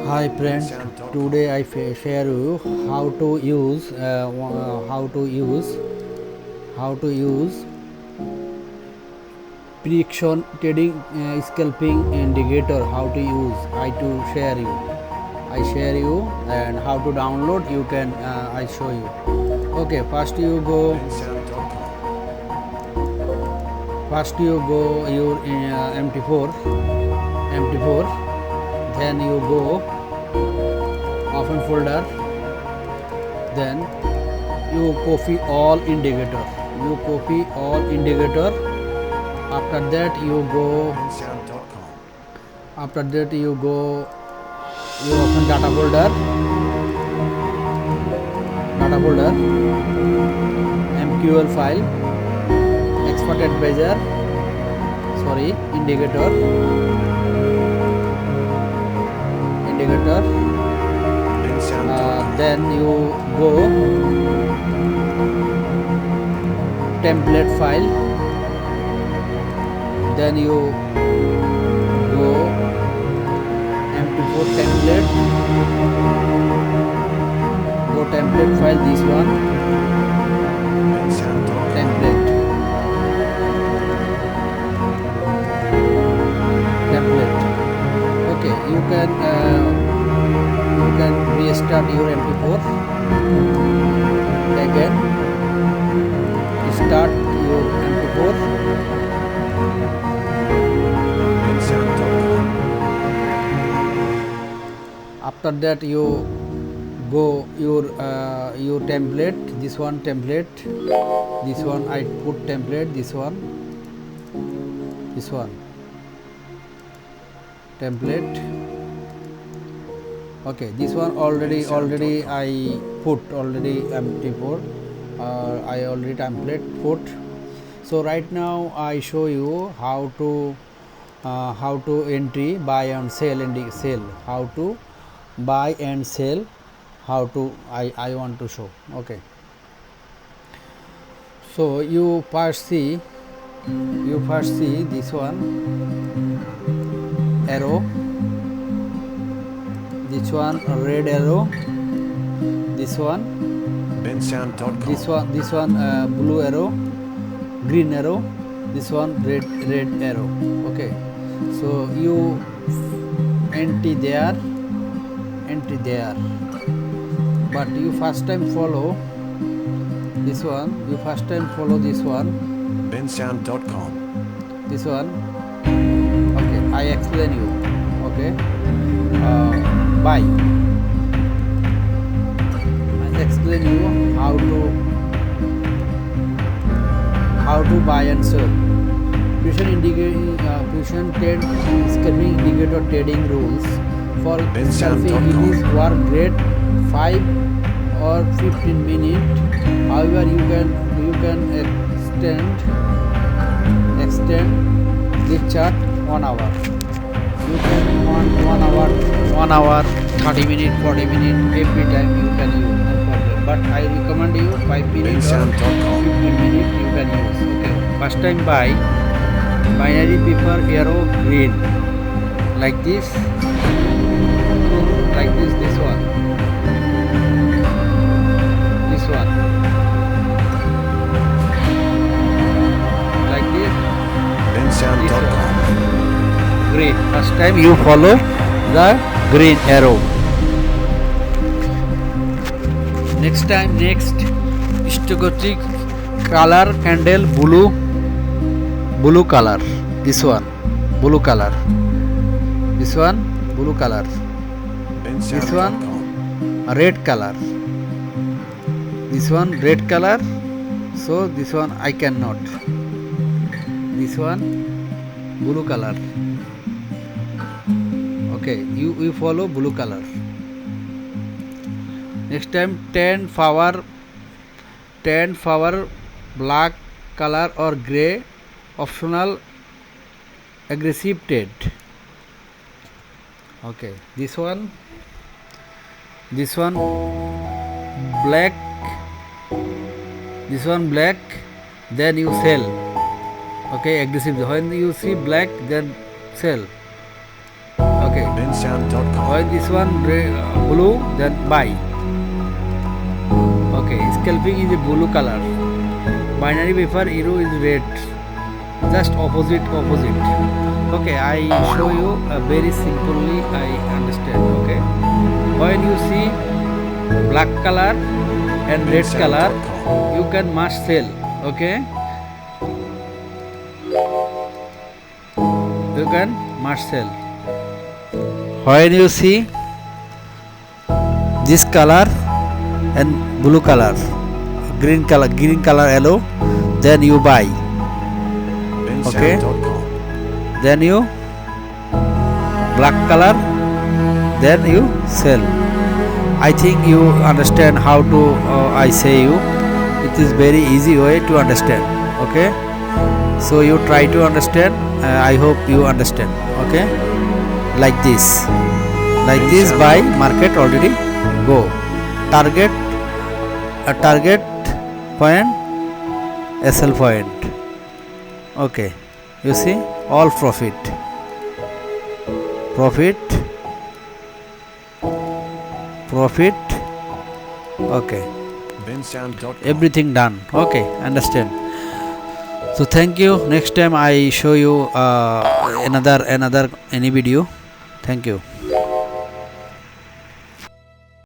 Hi friends, today I share you how to use prediction trading scalping indicator. How to use I share you and how to download. You can I show you. Okay, first you go your MT4, then you go open folder, then you copy all indicator. After that you open data folder, MQL file, expert advisor, indicator, then you go template file, then you go MT4 template, file, this one template. Okay, you can restart your MT4 again, start your MT4. After that you go your template, this one I put template, this one template. Okay, this one already I put MT4, I already template put. So right now I show you how to entry buy and sell, how to buy and sell, I want to show. Okay, so you first see this one arrow, this one red arrow, this one blue arrow, green arrow, this one red arrow. Okay, so you entry there, but you first time follow this one, this one. Okay, I explain you. Okay, buy, I explain you how to buy and sell. Precision trade scalping indicator trading rules. For scalping, it is work great 5 or 15 minutes. However, you can extend this chart 1 hour. You can want 1 hour, 30 minutes, 40 minutes, every time you can use, no problem. But I recommend you 5 minutes or 15 minutes you can use. Okay, first time buy, binary paper arrow green, like this, this one, like this, green. First time you follow the green arrow. Next stochastic color candle, blue color, this one blue color, this one red color, this one red color. So this one I cannot, this one blue color. Okay, you follow blue color. Next time 10 power black color or gray, optional aggressive trade. Okay, this one black, then you sell. Okay, aggressive. When you see black, then sell. Okay. Okay. Bensound.com. When this one blue, then buy. Okay, scalping is a blue color. Binary paper euro is red. Just opposite. Okay, I show you very simply. I understand. Okay, when you see black color and red color, you can must sell. Okay, you can must sell. When you see this color and blue color, green color, yellow, then you buy. Okay, then you black color, then you sell. I think you understand how to I say you. It is very easy way to understand. Okay, so you try to understand. I hope you understand. Okay, like this buy, market already go, target point, SL point. Okay, you see all profit. Okay, everything done. Okay, understand. So thank you. Next time I show you another any video. Thank you.